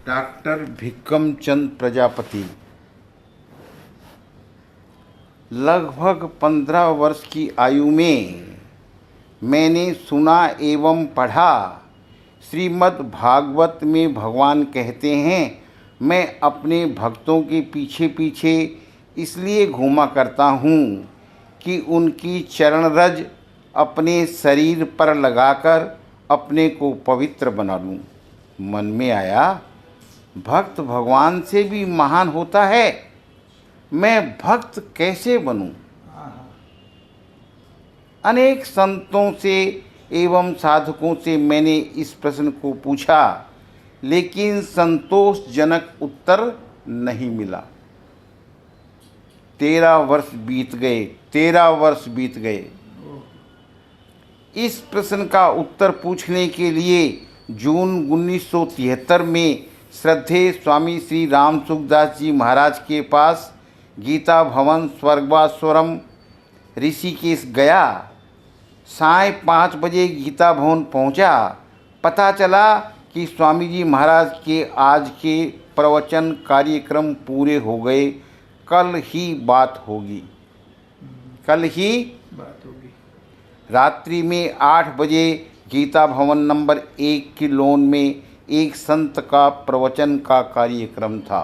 Doctor भिक्कम चंद प्रजापति लगभग 15 वर्ष की आयु में मैंने सुना एवं पढ़ा। श्रीमद् भागवत में भगवान कहते हैं, मैं अपने भक्तों के पीछे पीछे इसलिए घूमा करता हूँ कि उनकी चरण रज अपने शरीर पर लगाकर अपने को पवित्र बना लूँ। मन में आया, भक्त भगवान से भी महान होता है, मैं भक्त कैसे बनूं? अनेक संतों से एवं साधकों से मैंने इस प्रश्न को पूछा, लेकिन संतोषजनक उत्तर नहीं मिला। 13 वर्ष बीत गए। इस प्रश्न का उत्तर पूछने के लिए जून 1973 में श्रद्धेय स्वामी श्री राम सुखदास जी महाराज के पास गीता भवन स्वर्गवासवरम ऋषिकेश गया। साय 5 बजे गीता भवन पहुंचा। पता चला कि स्वामी जी महाराज के आज के प्रवचन कार्यक्रम पूरे हो गए, कल ही बात होगी। रात्रि में 8 बजे गीता भवन नंबर 1 की लॉन में एक संत का प्रवचन का कार्यक्रम था।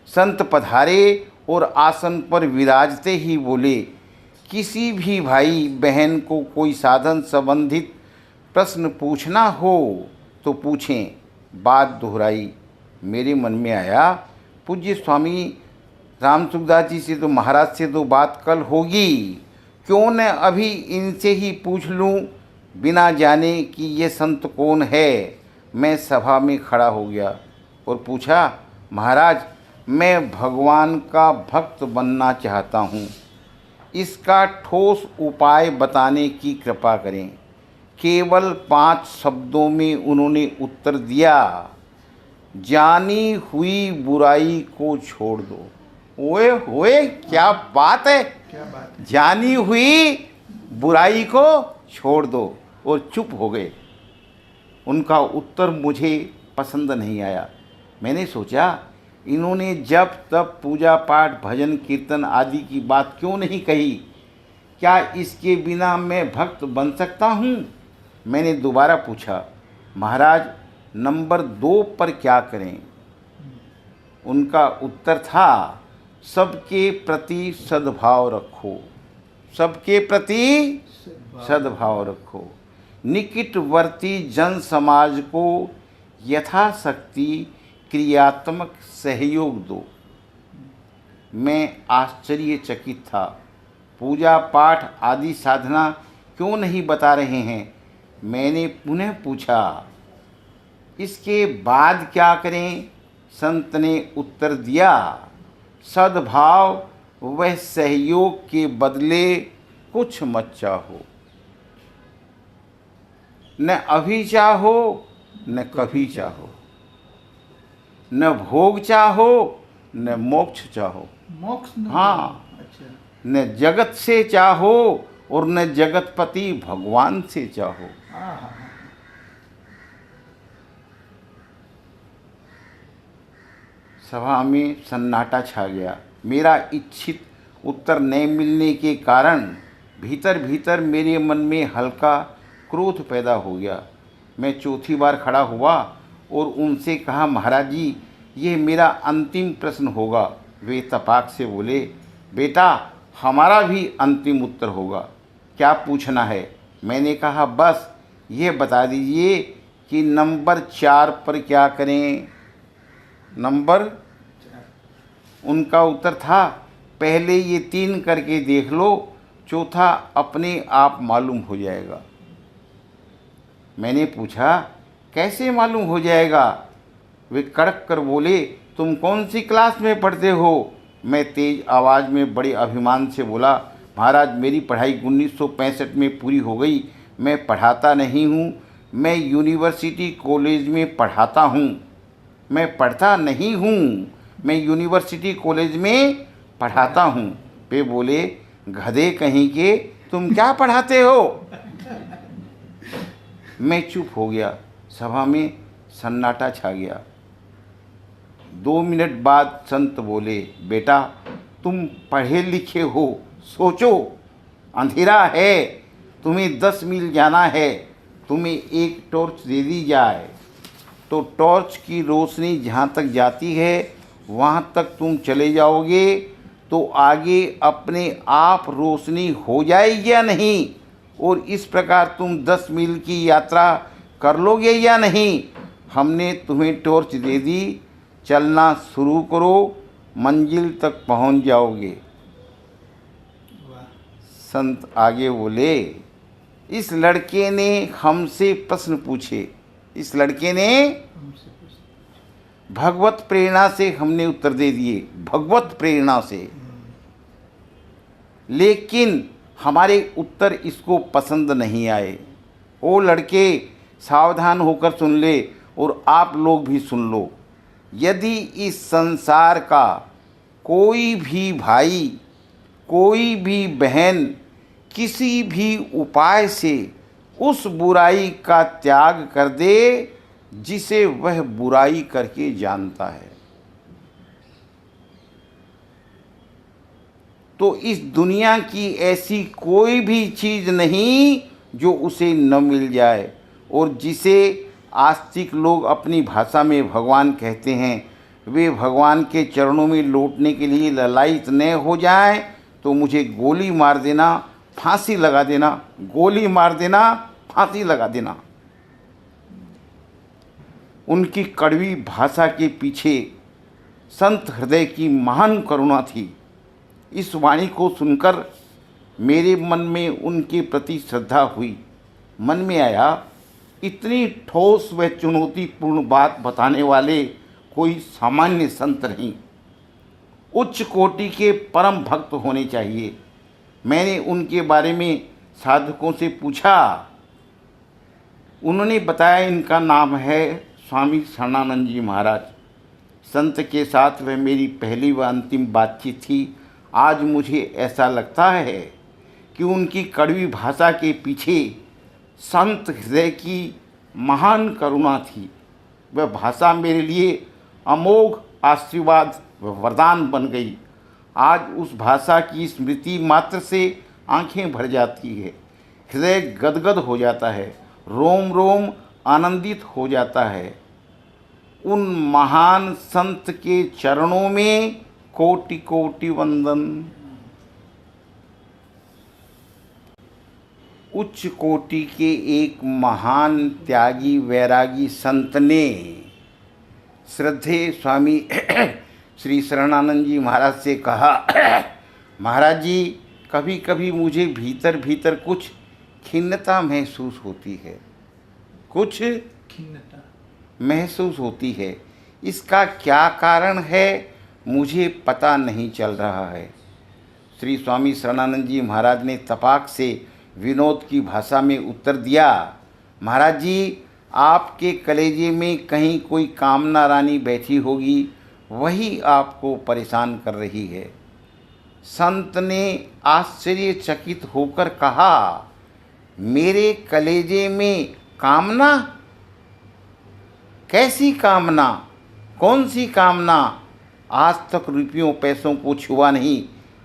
संत पधारे और आसन पर विराजते ही बोले, किसी भी भाई बहन को कोई साधन संबंधित प्रश्न पूछना हो तो पूछें। बात दोहराई। मेरे मन में आया, पूज्य स्वामी राम सुखदास जी से तो महाराज से तो बात कल होगी, क्यों न अभी इनसे ही पूछ लूं, बिना जाने कि ये संत कौन है। मैं सभा में खड़ा हो गया और पूछा, महाराज मैं भगवान का भक्त बनना चाहता हूँ, इसका ठोस उपाय बताने की कृपा करें। केवल 5 शब्दों में उन्होंने उत्तर दिया, जानी हुई बुराई को छोड़ दो। ओए होए, क्या बात है, जानी हुई बुराई को छोड़ दो, और चुप हो गए। उनका उत्तर मुझे पसंद नहीं आया। मैंने सोचा, इन्होंने जब तब पूजा पाठ भजन कीर्तन आदि की बात क्यों नहीं कही? क्या इसके बिना मैं भक्त बन सकता हूँ? मैंने दोबारा पूछा, महाराज नंबर 2 पर क्या करें? उनका उत्तर था, सबके प्रति सद्भाव रखो, सबके प्रति सद्भाव रखो, निकटवर्ती जन समाज को यथाशक्ति क्रियात्मक सहयोग दो। मैं आश्चर्यचकित था। पूजा पाठ आदि साधना क्यों नहीं बता रहे हैं? मैंने पुनः पूछा, इसके बाद क्या करें? संत ने उत्तर दिया, सद्भाव वह सहयोग के बदले कुछ मत चाहो, न अभी चाहो न कभी चाहो, न भोग चाहो न मोक्ष चाहो। हाँ, न जगत से चाहो और न जगतपति भगवान से चाहो। सभा में सन्नाटा छा गया। मेरा इच्छित उत्तर न मिलने के कारण भीतर भीतर मेरे मन में हल्का क्रोध पैदा हो गया। मैं चौथी बार खड़ा हुआ और उनसे कहा, महाराज जी यह मेरा अंतिम प्रश्न होगा। वे तपाक से बोले, बेटा हमारा भी अंतिम उत्तर होगा, क्या पूछना है? मैंने कहा, बस ये बता दीजिए कि नंबर 4 पर क्या करें? नंबर 4। उनका उत्तर था, पहले ये 3 करके देख लो, चौथा अपने आप मालूम हो जाएगा। मैंने पूछा, कैसे मालूम हो जाएगा? वे कड़क कर बोले, तुम कौन सी क्लास में पढ़ते हो? मैं तेज आवाज़ में बड़े अभिमान से बोला, महाराज मेरी पढ़ाई 1965 में पूरी हो गई। मैं पढ़ाता नहीं हूँ, मैं यूनिवर्सिटी कॉलेज में पढ़ाता हूँ। मैं पढ़ता नहीं हूँ, मैं यूनिवर्सिटी कॉलेज में पढ़ाता हूँ। वे बोले, गधे कहीं के, तुम क्या पढ़ाते हो? मैं चुप हो गया। सभा में सन्नाटा छा गया। 2 मिनट बाद संत बोले, बेटा तुम पढ़े लिखे हो, सोचो, अंधेरा है, तुम्हें 10 मील जाना है, तुम्हें एक टॉर्च दे दी जाए तो टॉर्च की रोशनी जहाँ तक जाती है वहाँ तक तुम चले जाओगे तो आगे अपने आप रोशनी हो जाएगी या नहीं, और इस प्रकार तुम 10 मील की यात्रा कर लोगे या नहीं। हमने तुम्हें टॉर्च दे दी, चलना शुरू करो, मंजिल तक पहुंच जाओगे। संत आगे बोले, इस लड़के ने हमसे प्रश्न पूछे, इस लड़के ने भगवत प्रेरणा से हमने उत्तर दे दिए, भगवत प्रेरणा से, लेकिन हमारे उत्तर इसको पसंद नहीं आए। ओ लड़के, सावधान होकर सुन ले और आप लोग भी सुन लो। यदि इस संसार का कोई भी भाई, कोई भी बहन किसी भी उपाय से उस बुराई का त्याग कर दे जिसे वह बुराई करके जानता है, तो इस दुनिया की ऐसी कोई भी चीज़ नहीं जो उसे न मिल जाए। और जिसे आस्तिक लोग अपनी भाषा में भगवान कहते हैं, वे भगवान के चरणों में लौटने के लिए ललायित न हो जाएं तो मुझे गोली मार देना, फांसी लगा देना, गोली मार देना, फांसी लगा देना। उनकी कड़वी भाषा के पीछे संत हृदय की महान करुणा थी। इस वाणी को सुनकर मेरे मन में उनके प्रति श्रद्धा हुई। मन में आया, इतनी ठोस व चुनौतीपूर्ण बात बताने वाले कोई सामान्य संत नहीं, उच्च कोटि के परम भक्त होने चाहिए। मैंने उनके बारे में साधकों से पूछा। उन्होंने बताया इनका नाम है स्वामी शरणानंद जी महाराज। संत के साथ वह मेरी पहली व अंतिम बातचीत थी। आज मुझे ऐसा लगता है कि उनकी कड़वी भाषा के पीछे संत हृदय की महान करुणा थी। वह भाषा मेरे लिए अमोघ आशीर्वाद व वरदान बन गई। आज उस भाषा की स्मृति मात्र से आंखें भर जाती है, हृदय गदगद हो जाता है, रोम रोम आनंदित हो जाता है। उन महान संत के चरणों में कोटि कोटि वंदन। उच्च कोटि के एक महान त्यागी वैरागी संत ने श्रद्धेय स्वामी श्री शरणानंद जी महाराज से कहा, महाराज जी, कभी कभी मुझे भीतर भीतर कुछ खिन्नता महसूस होती है, कुछ खिन्नता महसूस होती है। इसका क्या कारण है मुझे पता नहीं चल रहा है। श्री स्वामी शरणानंद जी महाराज ने तपाक से विनोद की भाषा में उत्तर दिया, महाराज जी, आपके कलेजे में कहीं कोई कामना रानी बैठी होगी, वही आपको परेशान कर रही है। संत ने आश्चर्यचकित होकर कहा, मेरे कलेजे में कामना? कैसी कामना? कौन सी कामना? आज तक रुपयों पैसों को छुआ नहीं,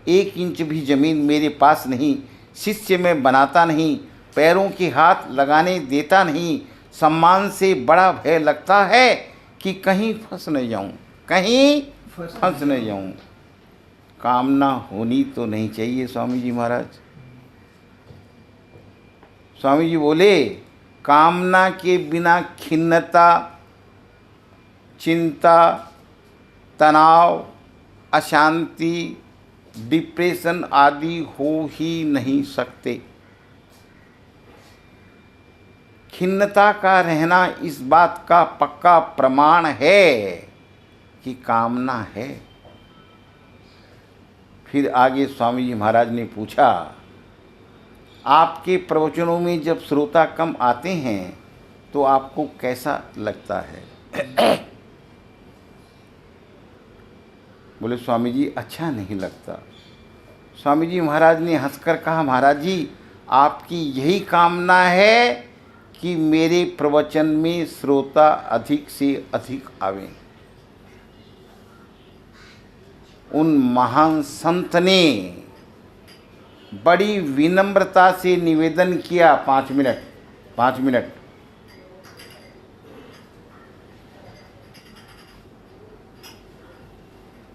1 इंच भी ज़मीन मेरे पास नहीं, शिष्य में बनाता नहीं, पैरों के हाथ लगाने देता नहीं। सम्मान से बड़ा भय लगता है कि कहीं फंस न जाऊं, कहीं फंस न जाऊं। कामना होनी तो नहीं चाहिए स्वामी जी महाराज। स्वामी जी बोले, कामना के बिना खिन्नता, चिंता, तनाव, अशांति, डिप्रेशन आदि हो ही नहीं सकते। खिन्नता का रहना इस बात का पक्का प्रमाण है कि कामना है। फिर आगे स्वामी जी महाराज ने पूछा, आपके प्रवचनों में जब श्रोता कम आते हैं तो आपको कैसा लगता है? बोले, स्वामी जी, अच्छा नहीं लगता। स्वामी जी महाराज ने हंसकर कहा, महाराज जी, आपकी यही कामना है कि मेरे प्रवचन में श्रोता अधिक से अधिक आवें। उन महान संत ने बड़ी विनम्रता से निवेदन किया। 5 मिनट।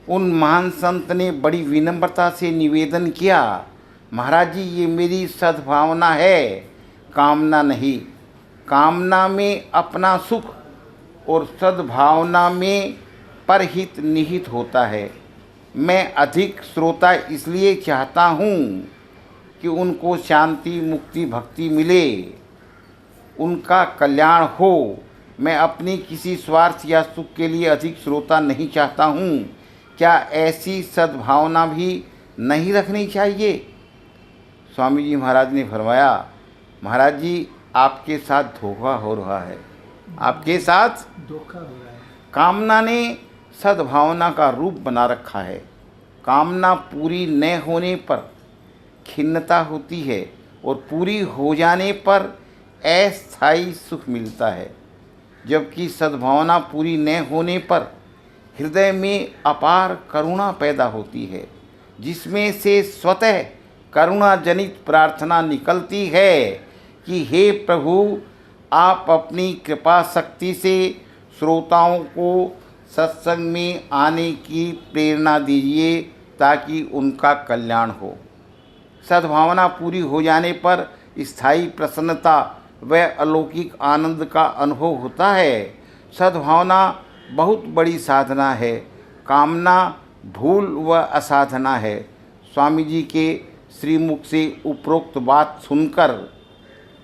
उन महान संत ने बड़ी विनम्रता से निवेदन किया, महाराज जी ये मेरी सद्भावना है, कामना नहीं। कामना में अपना सुख और सद्भावना में परहित निहित होता है। मैं अधिक श्रोता इसलिए चाहता हूँ कि उनको शांति, मुक्ति, भक्ति मिले, उनका कल्याण हो। मैं अपनी किसी स्वार्थ या सुख के लिए अधिक श्रोता नहीं चाहता हूँ। क्या ऐसी सद्भावना भी नहीं रखनी चाहिए? स्वामी जी महाराज ने फरमाया, महाराज जी आपके साथ धोखा हो रहा है, आपके साथ धोखा हो रहा है। कामना ने सद्भावना का रूप बना रखा है। कामना पूरी न होने पर खिन्नता होती है और पूरी हो जाने पर अस्थायी सुख मिलता है, जबकि सद्भावना पूरी न होने पर हृदय में अपार करुणा पैदा होती है, जिसमें से स्वतः करुणा जनित प्रार्थना निकलती है कि हे प्रभु, आप अपनी कृपा शक्ति से श्रोताओं को सत्संग में आने की प्रेरणा दीजिए ताकि उनका कल्याण हो। सद्भावना पूरी हो जाने पर स्थायी प्रसन्नता व अलौकिक आनंद का अनुभव होता है। सद्भावना बहुत बड़ी साधना है, कामना भूल व असाधना है। स्वामी जी के श्रीमुख से उपरोक्त बात सुनकर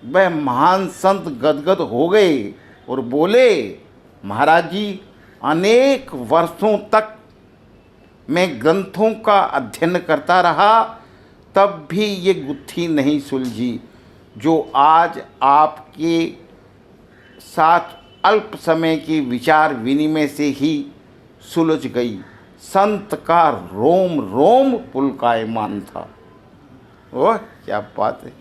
वह महान संत गदगद हो गए और बोले, महाराज जी अनेक वर्षों तक मैं ग्रंथों का अध्ययन करता रहा, तब भी ये गुत्थी नहीं सुलझी जो आज आपके साथ अल्प समय के विचार विनिमय से ही सुलझ गई। संत का रोम रोम पुलकायमान था। ओह क्या बात है।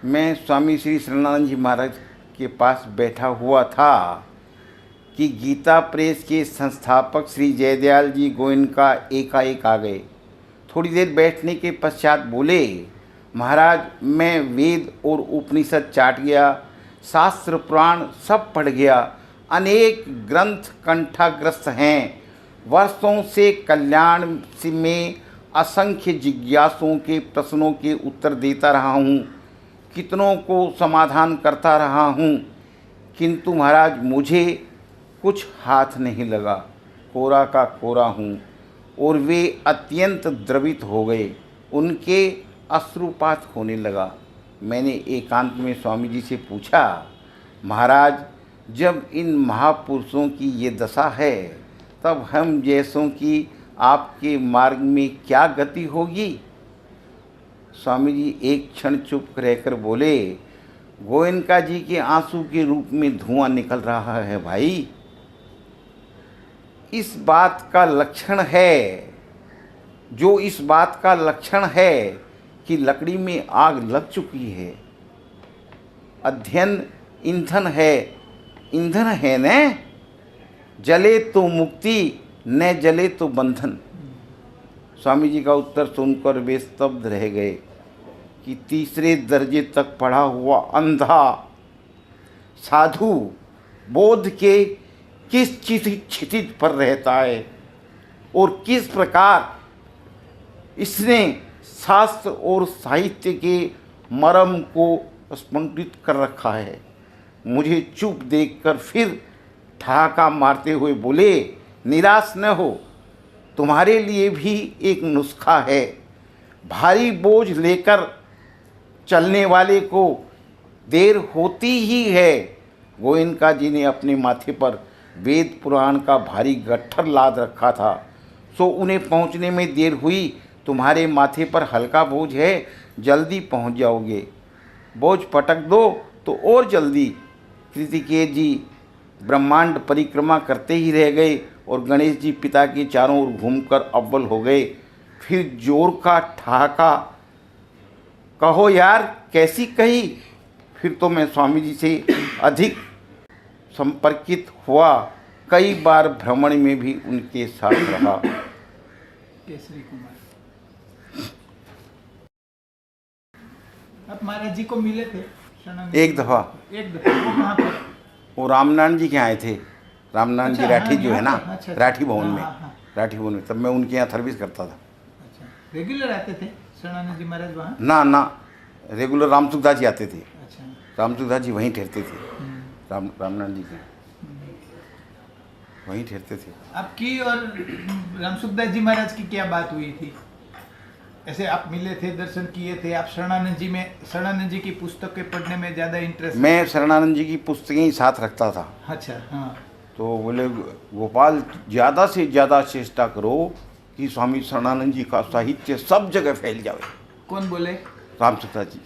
मैं स्वामी श्री शरणानंद जी महाराज के पास बैठा हुआ था कि गीता प्रेस के संस्थापक श्री जयदयाल जी गोयनका एकाएक आ गए। थोड़ी देर बैठने के पश्चात बोले, महाराज मैं वेद और उपनिषद चाट गया, शास्त्र पुराण सब पढ़ गया, अनेक ग्रंथ कंठाग्रस्त हैं। वर्षों से कल्याण में असंख्य जिज्ञासुओं के प्रश्नों के उत्तर देता रहा हूँ, कितनों को समाधान करता रहा हूँ, किंतु महाराज मुझे कुछ हाथ नहीं लगा। कोरा का कोरा हूँ। और वे अत्यंत द्रवित हो गए, उनके अश्रुपात होने लगा। मैंने एकांत में स्वामी जी से पूछा, महाराज जब इन महापुरुषों की ये दशा है, तब हम जैसों की आपके मार्ग में क्या गति होगी? स्वामी जी एक क्षण चुप रहकर बोले, गोयनका जी के आंसू के रूप में धुआं निकल रहा है भाई। इस बात का लक्षण है, जो इस बात का लक्षण है कि लकड़ी में आग लग चुकी है। अध्ययन ईंधन है, ईंधन है न, जले तो मुक्ति, न जले तो बंधन। स्वामी जी का उत्तर सुनकर वे स्तब्ध रह गए कि तीसरे दर्जे तक पढ़ा हुआ अंधा साधु बोध के किस क्षितिज पर रहता है और किस प्रकार इसने शास्त्र और साहित्य के मर्म को स्फुटित कर रखा है। मुझे चुप देखकर फिर ठहाका मारते हुए बोले, निराश न हो, तुम्हारे लिए भी एक नुस्खा है। भारी बोझ लेकर चलने वाले को देर होती ही है। गोयनका जी ने अपने माथे पर वेद पुराण का भारी गट्ठर लाद रखा था, सो उन्हें पहुंचने में देर हुई। तुम्हारे माथे पर हल्का बोझ है, जल्दी पहुंच जाओगे। बोझ पटक दो तो और जल्दी। कृतिकेय जी ब्रह्मांड परिक्रमा करते ही रह गए और गणेश जी पिता के चारों ओर घूमकर अव्वल हो गए। फिर जोर का ठहाका कहो यार कैसी कही। फिर तो मैं स्वामी जी से अधिक संपर्कित हुआ, कई बार भ्रमण में भी उनके साथ रहा। केसरी कुमार, आप महाराज जी को मिले थे? एक दफ़ा एक दफा वो कहाँ पर? वो रामनारायण जी के यहाँ आए थे। रामनारायण जी अच्छा, राठी हाँ, जो है ना, अच्छा, अच्छा, राठी भवन हाँ, में, हाँ, हाँ। राठी भवन में, तब मैं उनके यहाँ सर्विस करता था। अच्छा, रेगुलर आते थे शरणानंद जी महाराज वहाँ? ना रेगुलर रामसुखदास जी आते थे। अच्छा। रामसुखदास जी वहीं ठहरते थे। हम्म, रामनारायण जी के वहीं ठहरते थे। आपकी और रामसुखदास जी महाराज की क्या बात हुई थी? ऐसे आप मिले थे, दर्शन किए थे, आप शरणानंद जी की पुस्तकें पढ़ने में ज़्यादा इंटरेस्ट? मैं शरणानंद जी की पुस्तकें ही साथ रखता था। अच्छा, हाँ। तो बोले गोपाल ज़्यादा से ज़्यादा चेष्टा करो कि स्वामी शरणानंद जी का साहित्य सब जगह फैल जाए। कौन बोले? रामसुखदास जी।